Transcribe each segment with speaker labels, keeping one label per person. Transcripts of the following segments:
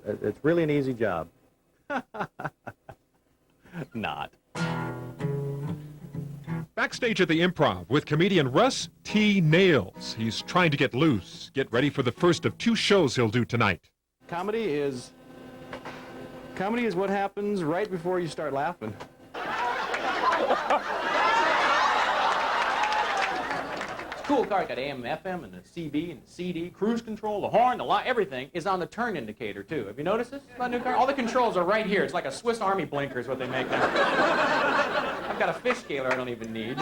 Speaker 1: It's really an easy job.
Speaker 2: Not.
Speaker 3: Backstage at the Improv with comedian Russ T. Nailz. He's trying to get loose, get ready for the first of 2 shows he'll do tonight.
Speaker 1: Comedy is what happens right before you start laughing.
Speaker 2: Cool car, got AM, FM, and the CB, and the CD, cruise control, the horn, the light, everything is on the turn indicator, too. Have you noticed this? My new car? All the controls are right here. It's like a Swiss Army blinker is what they make now. I've got a fish scaler I don't even need.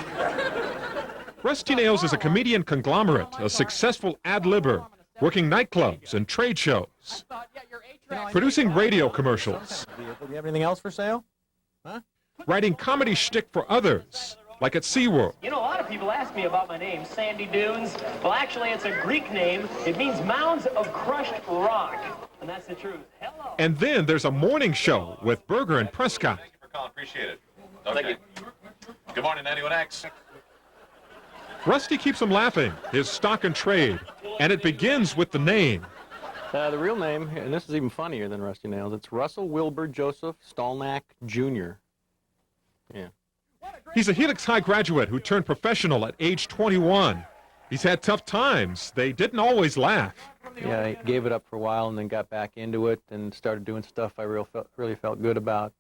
Speaker 3: Russ T. Nailz is a comedian conglomerate, a successful ad-libber, working nightclubs and trade shows, producing radio commercials,
Speaker 1: Do you have anything else for sale? Huh?
Speaker 3: writing comedy shtick for others, like at SeaWorld.
Speaker 4: You know, a lot of people ask me about my name, Sandy Dunes. Well, actually, it's a Greek name. It means mounds of crushed rock. And that's the truth. Hello.
Speaker 3: And then there's a morning show with Berger and Prescott.
Speaker 5: Thank you for calling. Appreciate it. Okay. Good morning, 91X.
Speaker 3: Rusty keeps him laughing, his stock and trade, and it begins with the name.
Speaker 1: The real name, and this is even funnier than Rusty Nailz, it's Russell Wilbur Joseph Stolnack, Jr. Yeah.
Speaker 3: He's a Helix High graduate who turned professional at age 21. He's had tough times. They didn't always laugh.
Speaker 1: Yeah, I gave it up for a while and then got back into it and started doing stuff I really felt good about.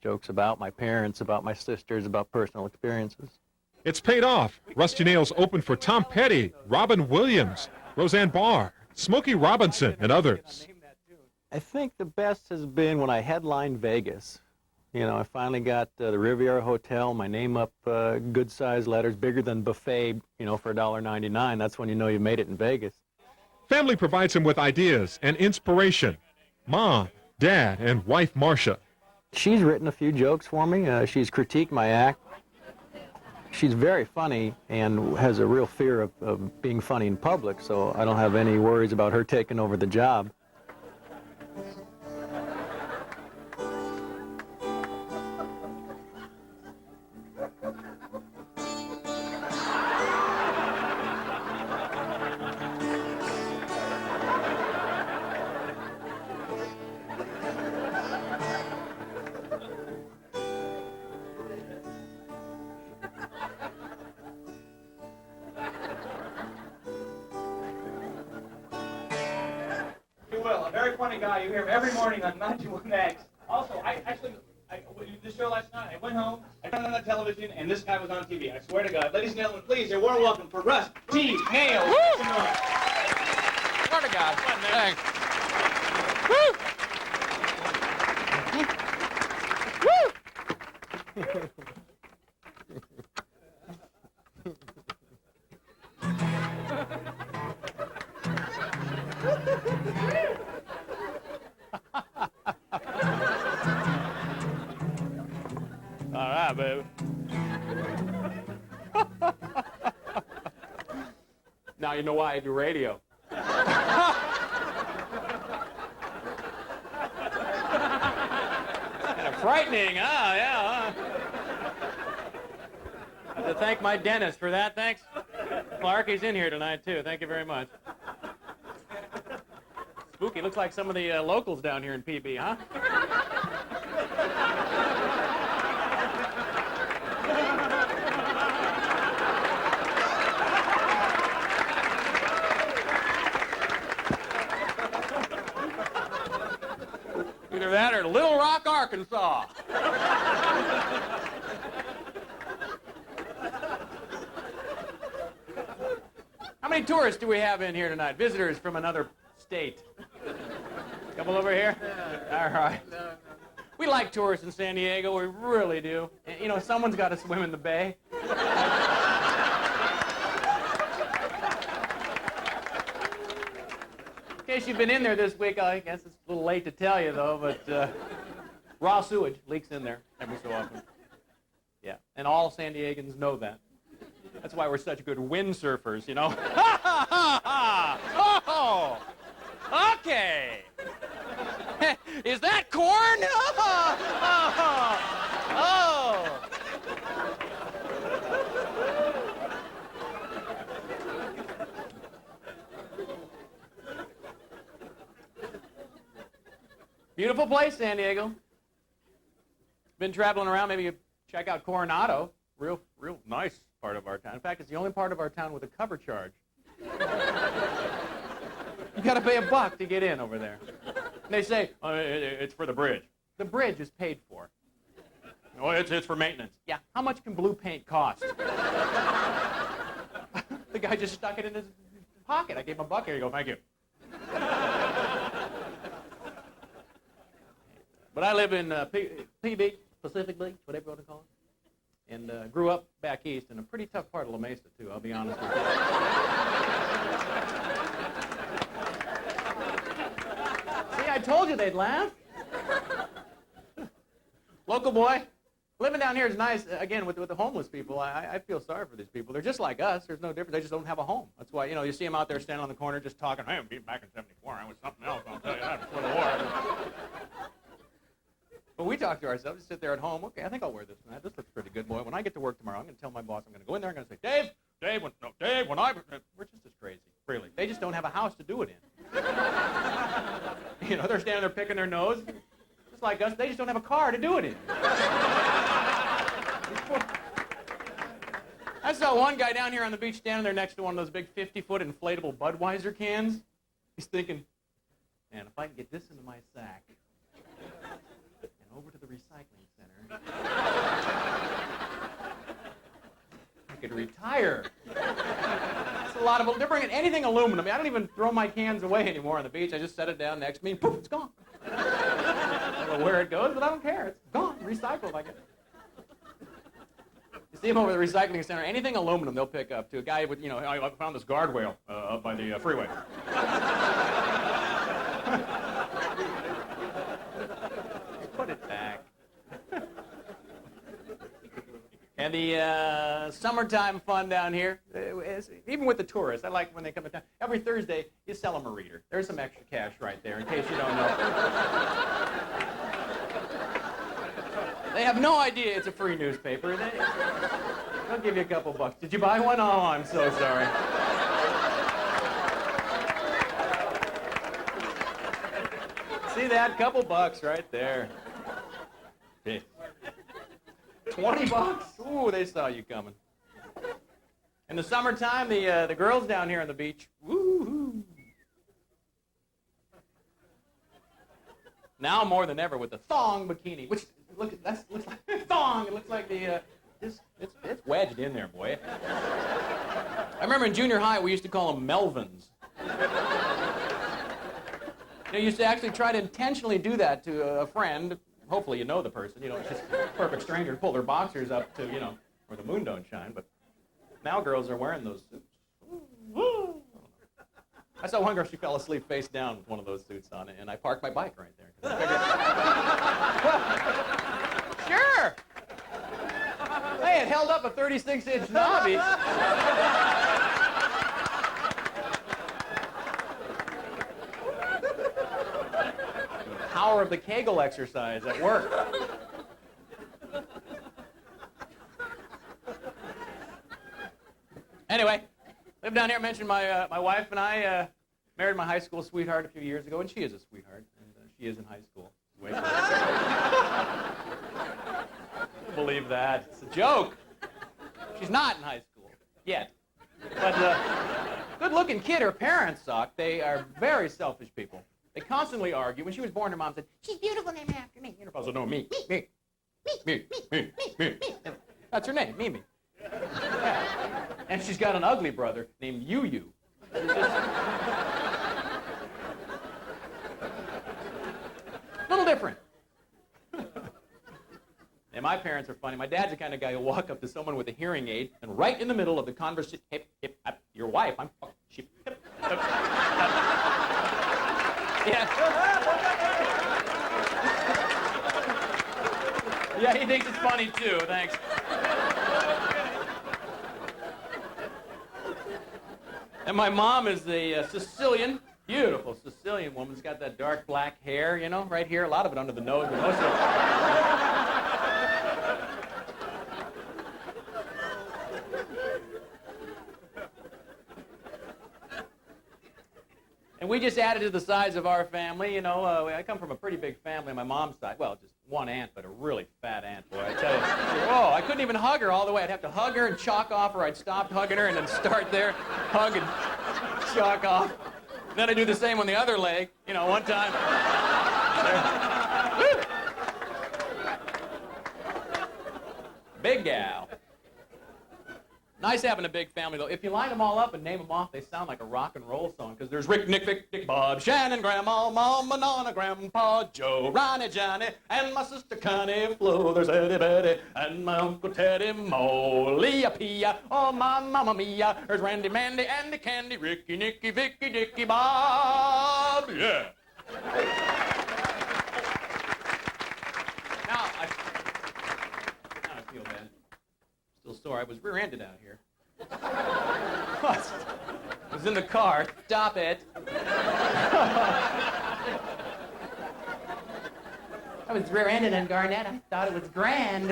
Speaker 1: Jokes about my parents, about my sisters, about personal experiences.
Speaker 3: It's paid off. Rusty Nailz opened for Tom Petty, Robin Williams, Roseanne Barr, Smokey Robinson, and others.
Speaker 1: I think the best has been when I headlined Vegas. You know, I finally got the Riviera Hotel, my name up, good-sized letters, bigger than buffet, you know, for $1.99. That's when you know you made it in Vegas.
Speaker 3: Family provides him with ideas and inspiration. Mom, Dad, and wife Marcia.
Speaker 1: She's written a few jokes for me. She's critiqued my act. She's very funny and has a real fear of being funny in public, so I don't have any worries about her taking over the job.
Speaker 6: A very funny guy. You hear him every morning on 91X. Also, the show last night, I went home, I turned on the television, and this guy was on TV. I swear to God. Ladies and gentlemen, please, a warm welcome for Russ T. Nailz.
Speaker 2: Swear to God. Thanks.
Speaker 6: All right, baby.
Speaker 2: Now you know why I do radio. Kind of frightening, huh? Yeah, huh? I have to thank my dentist for that. Thanks. Clark, he's in here tonight, too. Thank you very much. Spooky. Looks like some of the locals down here in PB, huh? Either that or Little Rock, Arkansas. How many tourists do we have in here tonight? Visitors from another state? Couple over here? All right. We like tourists in San Diego. We really do. And, you know, someone's got to swim in the bay. In case you've been in there this week, I guess it's a little late to tell you, though, but raw sewage leaks in there every so often. Yeah, and all San Diegans know that. That's why we're such good windsurfers, you know. Ha, ha, ha, ha! Oh, okay. Is that corn? Oh. Beautiful place, San Diego. Been traveling around. Maybe you check out Coronado. Real nice part of our town. In fact, it's the only part of our town with a cover charge. You got to pay $1 to get in over there. And they say, oh, it's for the bridge. The bridge is paid for. Oh, it's for maintenance. Yeah, how much can blue paint cost? The guy just stuck it in his pocket. I gave him $1. Here you go, thank you. But I live in PB, Pacific Beach, whatever you want to call it. And grew up back east in a pretty tough part of La Mesa, too, I'll be honest with you. See, I told you they'd laugh. Local boy. Living down here is nice, again, with the homeless people. I feel sorry for these people. They're just like us. There's no difference. They just don't have a home. That's why, you see them out there standing on the corner just talking, hey, I'm back in 74. I was something else, I'll tell you that, before the war. But we talk to ourselves, just sit there at home. Okay, I think I'll wear this and that. This looks pretty good, boy. When I get to work tomorrow, I'm going to tell my boss, I'm going to go in there, I'm going to say, Dave, when we're just as crazy, really. They just don't have a house to do it in. They're standing there picking their nose. Just like us, they just don't have a car to do it in. I saw one guy down here on the beach standing there next to one of those big 50-foot inflatable Budweiser cans. He's thinking, man, if I can get this into my sack and over to the recycling center, I could retire. That's a lot of, they're bringing anything aluminum. I don't even throw my cans away anymore on the beach. I just set it down next to me and poof, it's gone. I don't know where it goes, but I don't care. It's gone. Recycled like it. You see them over the recycling center. Anything aluminum, they'll pick up. To a guy with, I found this guardrail up by the freeway. Put it back. And the summertime fun down here, even with the tourists, I like when they come to town. Every Thursday, you sell them a reader. There's some extra cash right there, in case you don't know. They have no idea it's a free newspaper. They'll give you a couple $. Did you buy one? Oh, I'm so sorry. See that? Couple $, right there. Hey. $20? Ooh, they saw you coming. In the summertime, the girls down here on the beach, woo-hoo. Now more than ever with the thong bikini, which looks like thong. It looks like it's wedged in there, boy. I remember in junior high we used to call them Melvins. You used to actually try to intentionally do that to a friend. Hopefully you know the person, it's just a perfect stranger, pull their boxers up to, where the moon don't shine, but now girls are wearing those suits. I saw one girl, she fell asleep face down with one of those suits on, and I parked my bike right there. Sure! Hey, it held up a 36-inch knobby. Power of the Kegel exercise at work. Anyway, lived down here. Mentioned my wife and I married my high school sweetheart a few years ago, and she is a sweetheart, and she is in high school. Wait. Believe that? It's a joke. She's not in high school yet, but good-looking kid. Her parents suck. They are very selfish people. They constantly argue. When she was born, her mom said, "She's beautiful, named after me." And her father said, "No, me. That's her name, Mimi." Yeah. And she's got an ugly brother named Yu. Little different. And my parents are funny. My dad's the kind of guy who'll walk up to someone with a hearing aid and right in the middle of the conversation, hip, your wife, I'm fucking ship. Yeah. Yeah, he thinks it's funny too. Thanks. And my mom is a Sicilian, beautiful Sicilian woman. She's got that dark black hair, right here. A lot of it under the nose, but most of it. And we just added to the size of our family. You know, I come from a pretty big family on my mom's side. Well, just one aunt, but a really fat aunt, boy. I tell you, whoa, I couldn't even hug her all the way. I'd have to hug her and chalk off, or I'd stop hugging her and then start there, hug and chalk off. Then I do the same on the other leg. You know, one time. Big gal. Nice having a big family, though. If you line them all up and name them off, they sound like a rock and roll song, because there's Rick, Nick, Vic, Dick, Bob, Shannon, Grandma, Mama, Nonna, Grandpa, Joe, Ronnie, Johnny, and my sister Connie, Flo. There's Eddie, Betty, and my Uncle Teddy, Mo, Leah, Pia, oh, my Mama Mia. There's Randy, Mandy, Andy, Candy, Ricky, Nicky, Vicky, Dicky, Bob. Yeah. Now I feel bad. Still sore. I was rear-ended out here. What? I was in the car. Stop it. I was rear-ended in Garnett. I thought it was grand.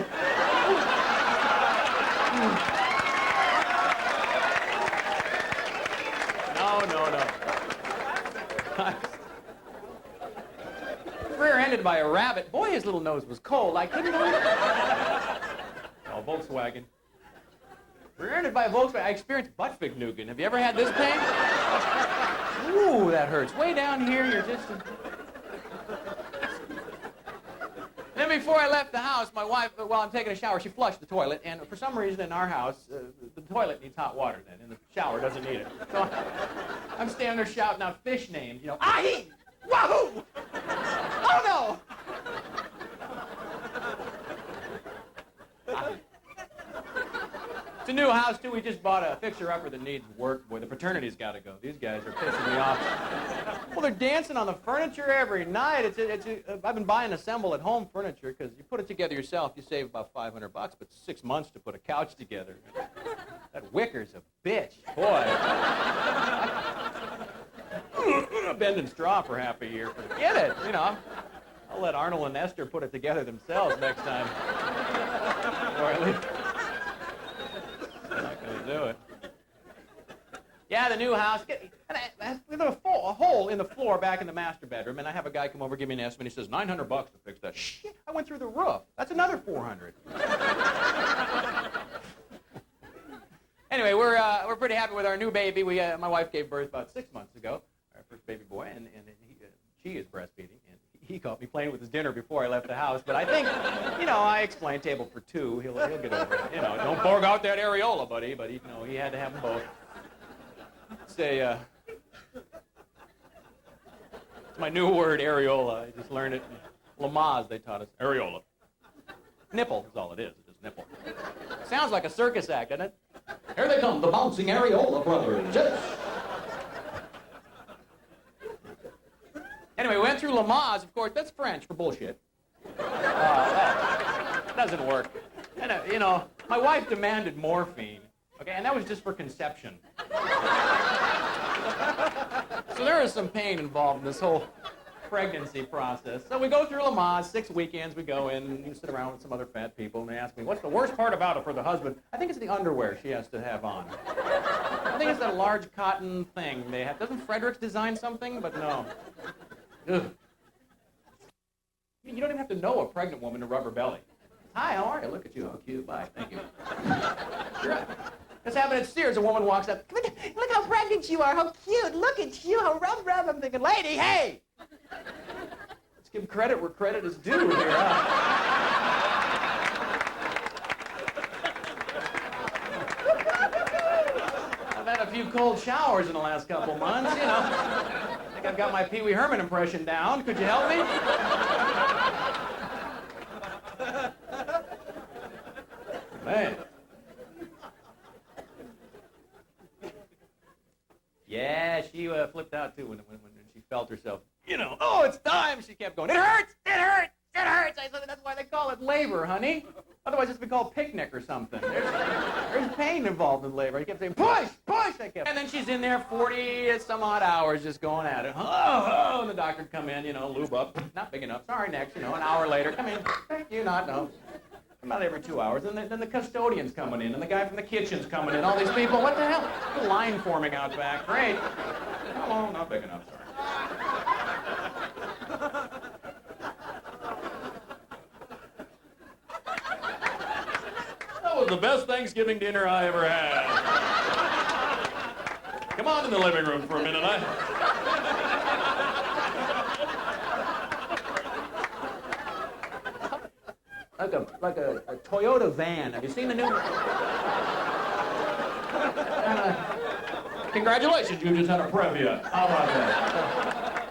Speaker 2: No. Rear-ended by a rabbit. Boy, his little nose was cold. I couldn't believe it. Oh, Volkswagen. Rear-ended by a Volkswagen. I experienced butt-fig-nugan. Have you ever had this pain? Ooh, that hurts. Way down here, you're just... Then before I left the house, my wife, while I'm taking a shower, she flushed the toilet, and for some reason in our house, the toilet needs hot water then, and the shower doesn't need it. So I'm standing there shouting out fish names, you know, ahi! Wahoo! Oh, no! It's a new house, too. We just bought a fixer-upper that needs work. Boy, the fraternity's got to go. These guys are pissing me off. Well, they're dancing on the furniture every night. I've been buying assemble-at-home furniture because you put it together yourself, you save about $500, but 6 months to put a couch together. That wicker's a bitch. Boy. Bending straw for half a year. Forget it, you know. I'll let Arnold and Esther put it together themselves next time. Or at least... I'm not going to do it. Yeah, the new house. There's a hole in the floor back in the master bedroom, and I have a guy come over, give me an estimate. He says, $900 to fix that. Shit, I went through the roof. That's another $400. Anyway, we're pretty happy with our new baby. My wife gave birth about 6 months ago, our first baby boy, and she is breastfeeding, and he caught me playing with his dinner before I left the house. But I think, you know, I explained table for two. He'll get over it. You know, don't fork out that areola, buddy. But he had to have them both. It's my new word, areola. I just learned it in Lamaze. They taught us areola. Nipple is all it is. It's just nipple. Sounds like a circus act, doesn't it? Here they come, the bouncing areola brothers. Yes. Anyway, we went through Lamaze, of course. That's French for bullshit. That doesn't work. And, you know, my wife demanded morphine, okay, and that was just for conception. So there is some pain involved in this whole pregnancy process. So we go through Lamaze, 6 weekends. We go in, and you sit around with some other fat people, and they ask me, what's the worst part about it for the husband? I think it's the underwear she has to have on. I think it's that large cotton thing they have. Doesn't Fredericks design something? But no. Ugh. You don't even have to know a pregnant woman to rub her belly. Hi, how are you? Look at you. How cute. Bye. Thank you. Sure. That's happened at Sears. A woman walks up. Look how pregnant you are. How cute. Look at you. How rub. I'm thinking, lady, hey. Let's give credit where credit is due here. I've had a few cold showers in the last couple months, you know. I think I've got my Pee Wee Herman impression down. Could you help me? Man. Yeah, she flipped out too when she felt herself, you know, oh, it's time. She kept going, it hurts. I said, that's why they call it labor, honey. Otherwise it's been called picnic or something. There's pain involved in labor. I kept saying, push. And then she's in there 40 some odd hours just going at it. Oh, and the doctor would come in, you know, lube up. Not big enough. Sorry, next, you know, an hour later. Come in. Thank you, not, no. About every 2 hours, and then the custodian's coming in, and the guy from the kitchen's coming in, all these people, what the hell? The line forming out back, great. Oh, not big enough, sorry. That was the best Thanksgiving dinner I ever had. Come on in the living room for a minute. Like a Toyota van. Have you seen the new? Congratulations, you just had a previa. How about that?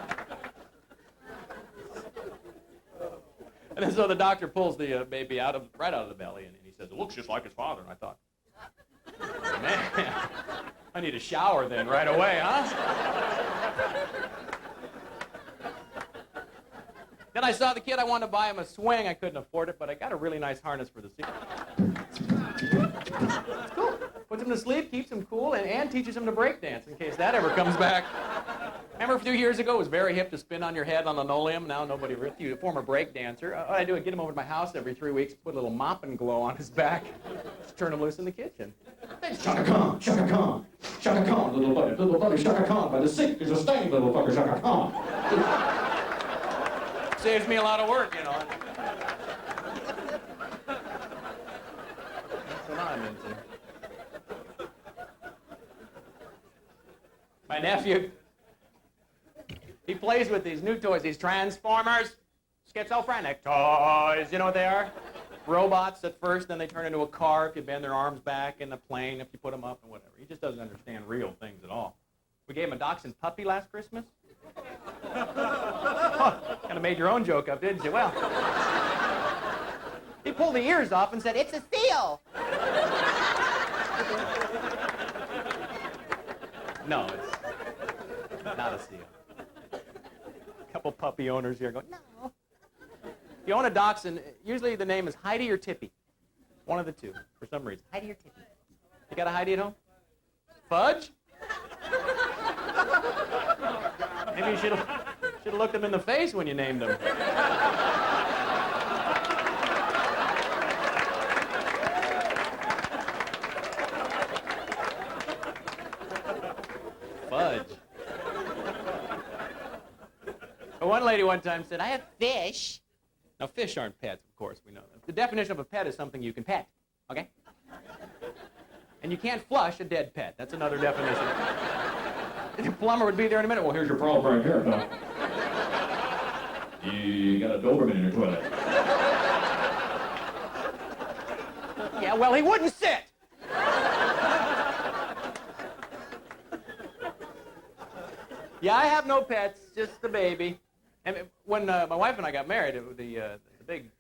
Speaker 2: And then so the doctor pulls the baby right out of the belly, and he says, "It looks just like his father." And I thought, man, I need a shower then right away, huh? Then I saw the kid. I wanted to buy him a swing. I couldn't afford it, but I got a really nice harness for the seat. It's cool. Puts him to sleep, keeps him cool, and teaches him to break dance in case that ever comes back. Remember a few years ago, it was very hip to spin on your head on linoleum. Now nobody, you a former break dancer. What I do, I get him over to my house every 3 weeks, put a little mop and glow on his back, just turn him loose in the kitchen. Shaka Khan, Shaka Khan, Shaka Khan, little buddy, Shaka Khan. By the sink, there's a stain, little fucker, Shaka Khan. Saves me a lot of work, you know. That's what I'm into. My nephew, he plays with these new toys, these Transformers, schizophrenic toys. You know what they are? Robots at first, then they turn into a car if you bend their arms back, in the plane if you put them up, and whatever. He just doesn't understand real things at all. We gave him a dachshund puppy last Christmas. Kind of made your own joke up, didn't you? Well, he pulled the ears off and said, "It's a seal." No, it's not a seal. A couple puppy owners here going, no. If you own a dachshund, usually the name is Heidi or Tippy. One of the two, for some reason. Heidi or Tippy. You got a Heidi at home? Fudge? Maybe you should have looked them in the face when you named them. Fudge. One lady one time said, "I have fish." Now, fish aren't pets, of course, we know that. The definition of a pet is something you can pet, okay? And you can't flush a dead pet. That's another definition. The plumber would be there in a minute. "Well, here's your problem right here, pal. You got a Doberman in your toilet." Yeah, well, he wouldn't sit. Yeah, I have no pets, just the baby. And when my wife and I got married, the big,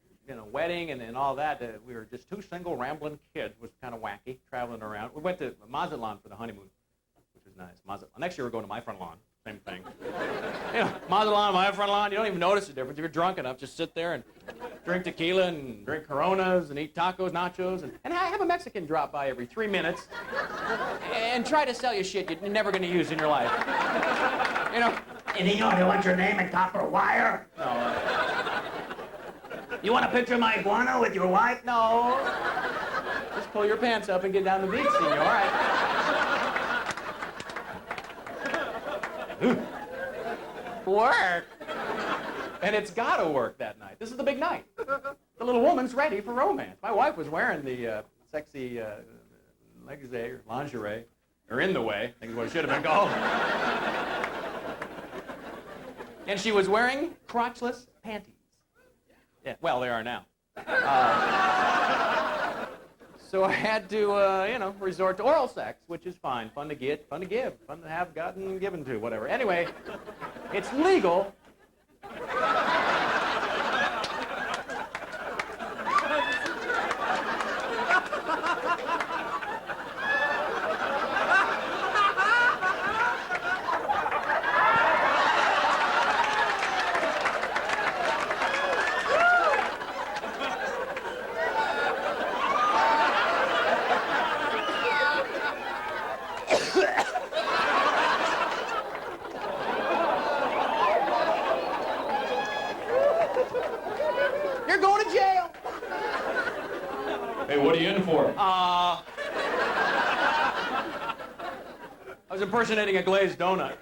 Speaker 2: wedding and all that, we were just two single rambling kids. It was kind of wacky, traveling around. We went to Mazatlan for the honeymoon, which was nice. Mazatlan. Next year we're going to my front lawn. Same thing. Mazatlan, my front lawn, you don't even notice the difference. If you're drunk enough, just sit there and drink tequila and drink Coronas and eat tacos, nachos, and have a Mexican drop by every 3 minutes and try to sell you shit you're never going to use in your life.
Speaker 7: Anything else? You want your name and copper wire?
Speaker 2: No.
Speaker 7: You want a picture of my iguana with your wife?
Speaker 2: No. Just pull your pants up and get down the beach, senor. All right. Work. And it's got to work that night. This is the big night. The little woman's ready for romance. My wife was wearing the sexy lingerie, or in the way, I think is what it should have been called. And she was wearing crotchless panties. Yeah, well, they are now. So I had to, resort to oral sex, which is fine. Fun to get, fun to give, fun to have gotten given to, whatever. Anyway, it's legal. You're going to jail.
Speaker 5: Hey, what are you in for?
Speaker 2: I was impersonating a glazed donut.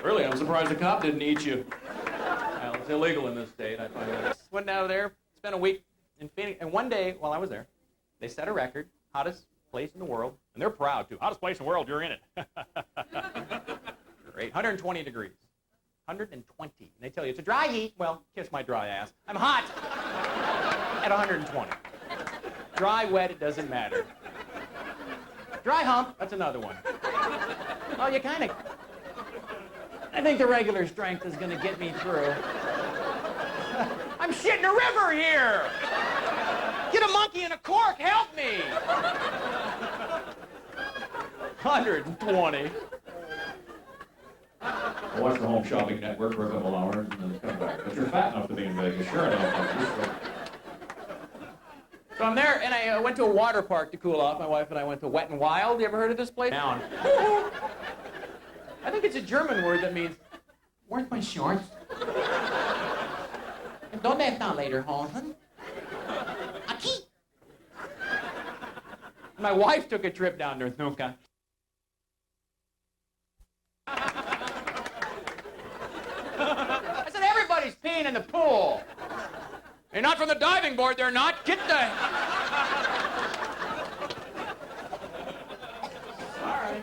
Speaker 2: Really, I'm surprised the cop didn't eat you. Well, it's illegal in this state, I find that. Went down there, spent a week in Phoenix, and one day while I was there, they set a record, hottest place in the world, and they're proud too. Hottest place in the world, you're in it. Great, 120 degrees. 120. And they tell you it's a dry heat. Well, kiss my dry ass. I'm hot at 120. Dry, wet, it doesn't matter. Dry hump, that's another one. Well, you kind of... I think the regular strength is going to get me through. I'm shitting a river here! Get a monkey in a cork, help me! 120.
Speaker 8: I watched the Home Shopping Network for a couple hours and then come back. But you're fat enough to be in Vegas, sure enough.
Speaker 2: So I'm there, and I went to a water park to cool off. My wife and I went to Wet and Wild. You ever heard of this place? Down. I think it's a German word that means, where's my shorts? Don't have down later, Hosen. Aki. My wife took a trip down there, Nuka. I said, everybody's peeing in the pool. They're not from the diving board, they're not. Get the... Sorry.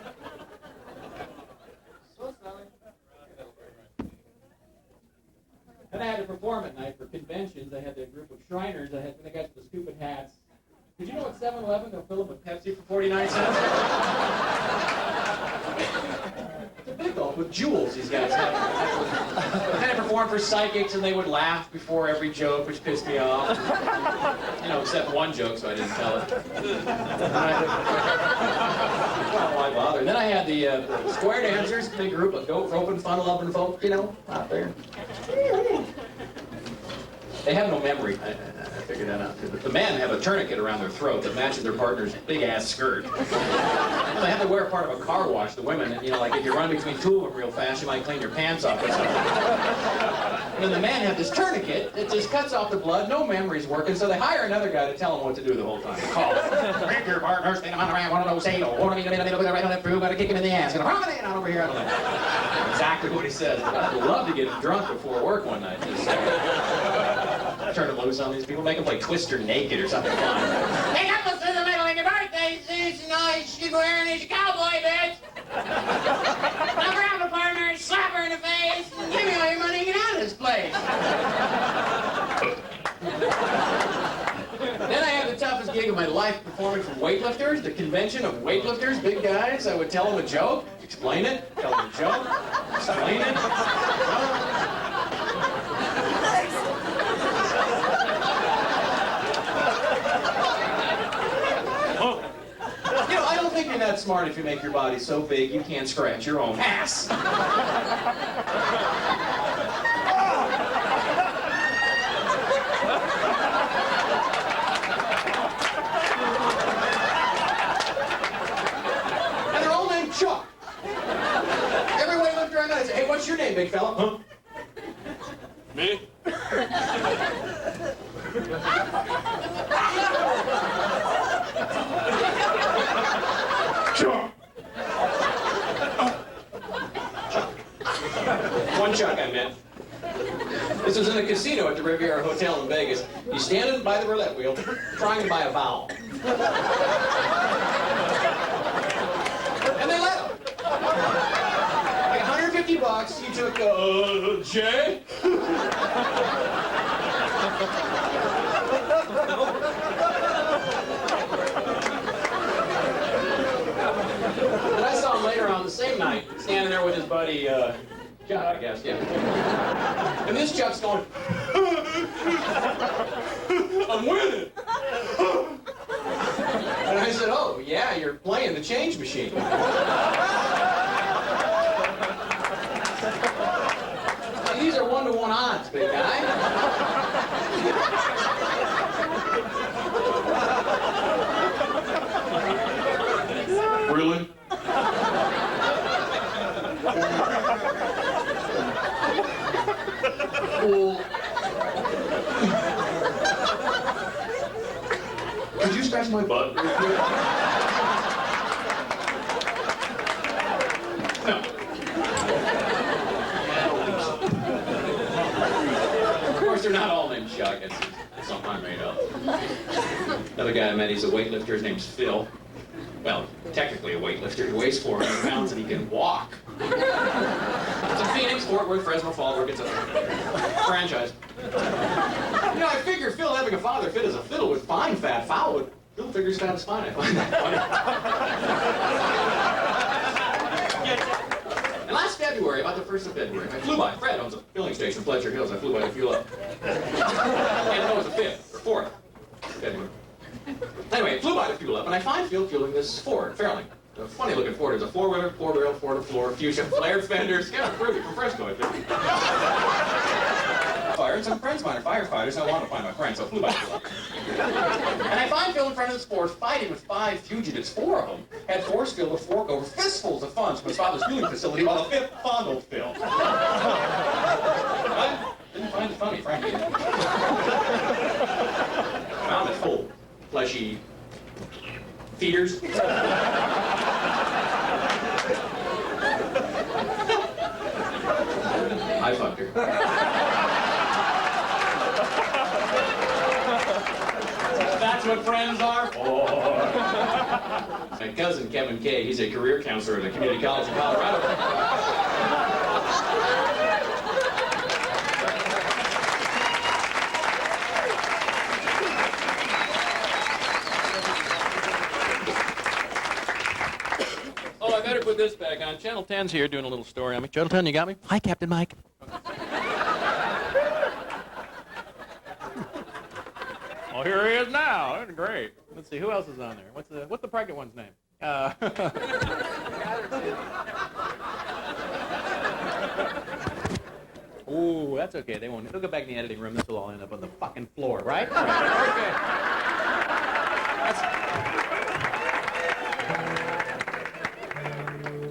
Speaker 2: So sorry. Then I had to perform at night for conventions. I had the group of Shriners. I had the guys with the stupid hats. Did you know at 7-Eleven they'll fill up a Pepsi for 49 cents? It's a big gulp with jewels these guys have. And I performed for psychics and they would laugh before every joke, which pissed me off. You know, except one joke, so I didn't tell it. Well, why bother? And then I had the square dancers, big group of goat roping, fun-loving folk, you know, out there. They have no memory. I figured that out too. But the men have a tourniquet around their throat that matches their partner's big-ass skirt. They have to wear part of a car wash, the women. You know, like if you run between two of them real fast, you might clean your pants off or something. And then the men have this tourniquet that just cuts off the blood. No memory's working, so they hire another guy to tell them what to do the whole time. They call it. Break your partner, stand on around, one of those say, oh, right on that proof, gotta kick him in the ass. Gonna on over here. I don't know. Exactly what he says. I'd love to get drunk before work one night. Just, turn it loose on these people, make them play Twister naked or something fun. Hey, that was in the middle of your birthday, it's nice, she's wearing these cowboy boots. Now grab a partner and slap her in the face and give me all your money and get out of this place. Then I had the toughest gig of my life performing for weightlifters, the convention of weightlifters, big guys. I would tell them a joke, explain it, tell them a joke, explain it. I don't think you're that smart if you make your body so big you can't scratch your own ass. And they're all named Chuck. Every weightlifter I know, I say, hey, what's your name, big fella? Huh? Me? Chuck. One Chuck I met. This was in a casino at the Riviera Hotel in Vegas. He's standing by the roulette wheel trying to buy a vowel. And they let him. Like $150, he took J. And I saw him later on the same night, standing there with his buddy, Chuck, I guess, yeah. And this Chuck's going, I'm winning. And I said, oh, yeah, you're playing the change machine. These are 1-to-1 odds, big guy. Really? Cool. Could you scratch my butt real quick? No. I met, he's a weightlifter. His name's Phil. Well, technically a weightlifter. He weighs 400 pounds and he can walk. It's in Phoenix, Fort Worth, Fresno, Fallbrook. It's a franchise. You know, I figure Phil having a father fit as a fiddle with fine fat foul would. Phil figures fat is fine. I find that funny. And last February, about the 1st of February, I flew by. Fred owns a filling station in Fletcher Hills. I flew by to fuel up. And it was the 5th or 4th February. Anyway, I flew by to fuel up, and I find Phil fueling this Ford, Fairlane. A funny-looking Ford. It's a four-wheeler, four-barrel, four-to-floor, fuchsia, flared fenders. Kind of pretty from Fresno, I think. Fire, and some friends of mine are firefighters. I want to find my friends, so I flew by to fuel up. And I find Phil in front of this Ford fighting with 5 fugitives. 4 of them had force Phil to fork over fistfuls of funds from his father's fueling facility while the 5th fondled Phil. I didn't find it funny, frankly. Found it full. Fleshy feeders. I fucked her. That's what friends are for. My cousin, Kevin Kay, he's a career counselor at a community college in Colorado. Oh, I better put this back on. Channel 10's here doing a little story on me. Channel 10, you got me? Hi, Captain Mike. Oh, here he is now. That's great. Let's see, who else is on there? What's the pregnant one's name? Ooh, that's okay. They'll go back in the editing room. This will all end up on the fucking floor, right? Okay.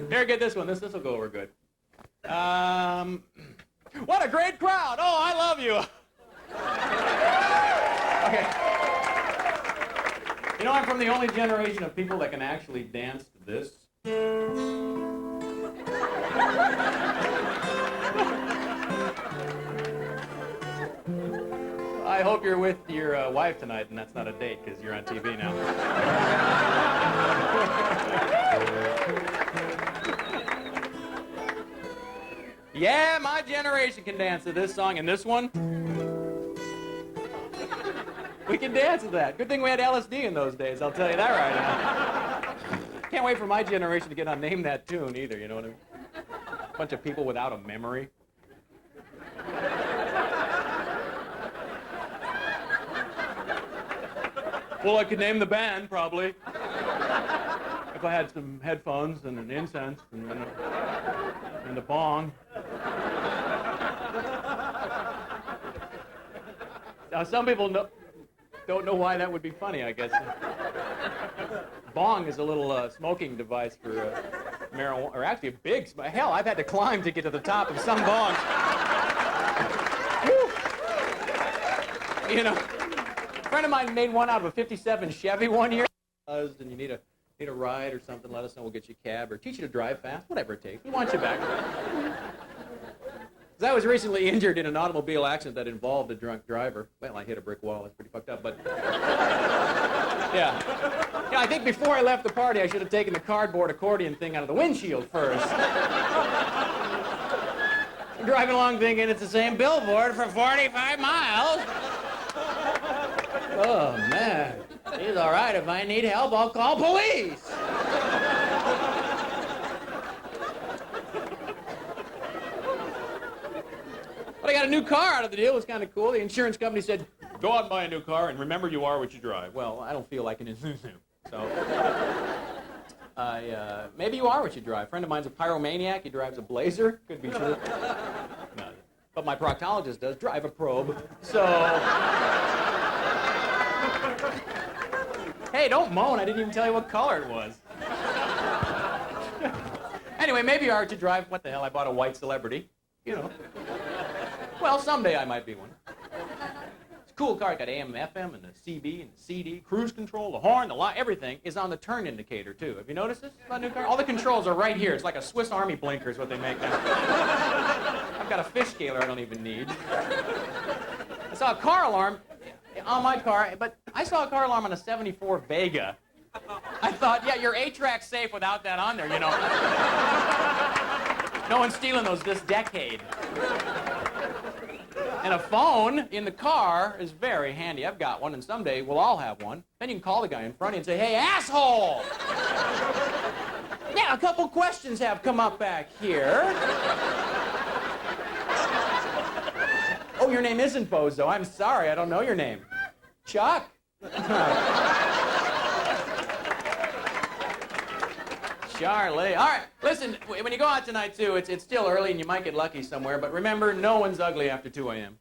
Speaker 2: Here, get this one. This will go over good. What a great crowd! Oh, I love you. Okay. You know, I'm from the only generation of people that can actually dance to this. I hope you're with your wife tonight, and that's not a date, because you're on TV now. Yeah, my generation can dance to this song, and this one. We can dance to that. Good thing we had LSD in those days, I'll tell you that right now. Can't wait for my generation to get on Name That Tune either, you know what I mean? A bunch of people without a memory. Well, I could name the band, probably. If I had some headphones and an incense and a bong. Now, some people don't know why that would be funny, I guess. Bong is a little smoking device for marijuana, or actually a big, hell, I've had to climb to get to the top of some bongs. You know, a friend of mine made one out of a 57 Chevy one year. And you need a ride or something, let us know, we'll get you a cab or teach you to drive fast, whatever it takes. We want you back. I was recently injured in an automobile accident that involved a drunk driver. Well, I hit a brick wall. That's pretty fucked up, but... Yeah. Yeah, I think before I left the party, I should have taken the cardboard accordion thing out of the windshield first. I'm driving along thinking it's the same billboard for 45 miles. Oh, man. He's all right. If I need help, I'll call police. But I got a new car out of the deal. It was kind of cool. The insurance company said, go out and buy a new car, and remember you are what you drive. Well, I don't feel like an Isuzu, so... maybe you are what you drive. A friend of mine's a pyromaniac. He drives a Blazer. Could be true. No. But my proctologist does drive a Probe, so... Hey, don't moan. I didn't even tell you what color it was. Anyway, maybe you are what you drive. What the hell? I bought a white Celebrity. You know. Well, someday I might be one. It's a cool car. It got AM, FM, and the CB, and the CD, cruise control, the horn, the light, everything is on the turn indicator, too. Have you noticed this about a new car? All the controls are right here. It's like a Swiss Army blinker is what they make now. I've got a fish scaler I don't even need. I saw a car alarm. on my car, but I saw a car alarm on a 74 Vega. I thought, yeah, your 8-track's safe without that on there, you know. No one's stealing those this decade. And a phone in the car is very handy. I've got one, and someday we'll all have one. Then you can call the guy in front of you and say, hey, asshole! Yeah, a couple questions have come up back here. Oh, your name isn't Bozo. I'm sorry, I don't know your name. Chuck? Charlie. All right, listen, when you go out tonight, too, it's still early and you might get lucky somewhere, but remember, no one's ugly after 2 a.m.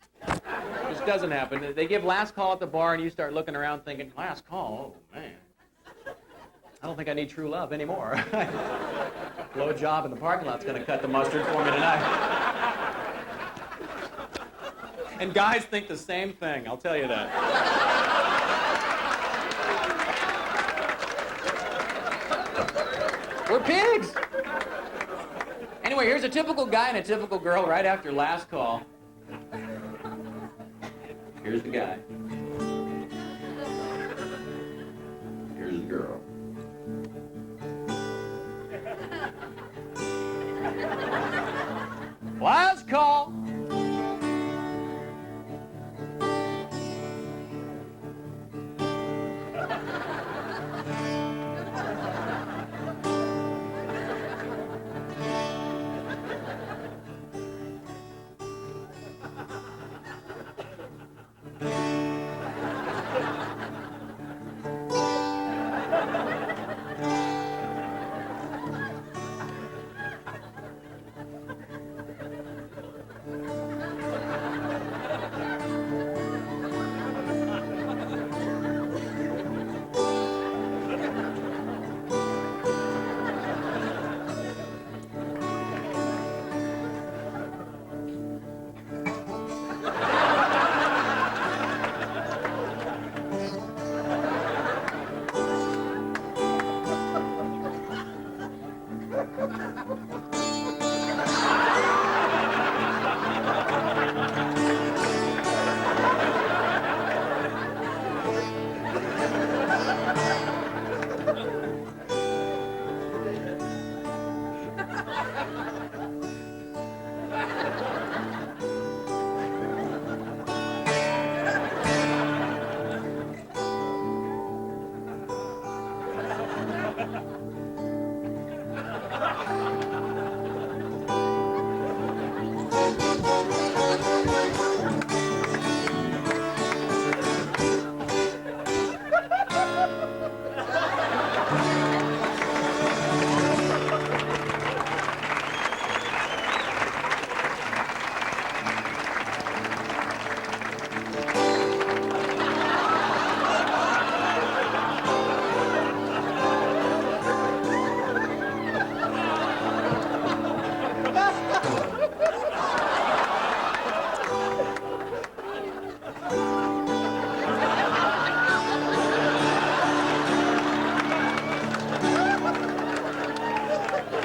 Speaker 2: Just doesn't happen. They give last call at the bar and you start looking around thinking, last call? Oh, man. I don't think I need true love anymore. Blow job in the parking lot's going to cut the mustard for me tonight. And guys think the same thing, I'll tell you that. We're pigs. Anyway, here's a typical guy and a typical girl right after last call. Here's the guy. Here's the girl. Last call.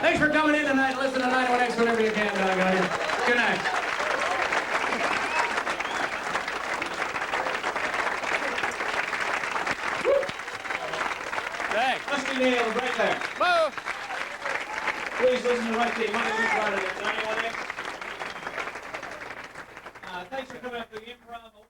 Speaker 2: Thanks for coming in tonight. Listen to 91X whenever you can, guys. Good night. Thanks.
Speaker 6: Russ T. Nailz right there.
Speaker 2: Whoa.
Speaker 6: Please listen to Russ T. Monday through Friday at 91X. Thanks for coming up to the Improv.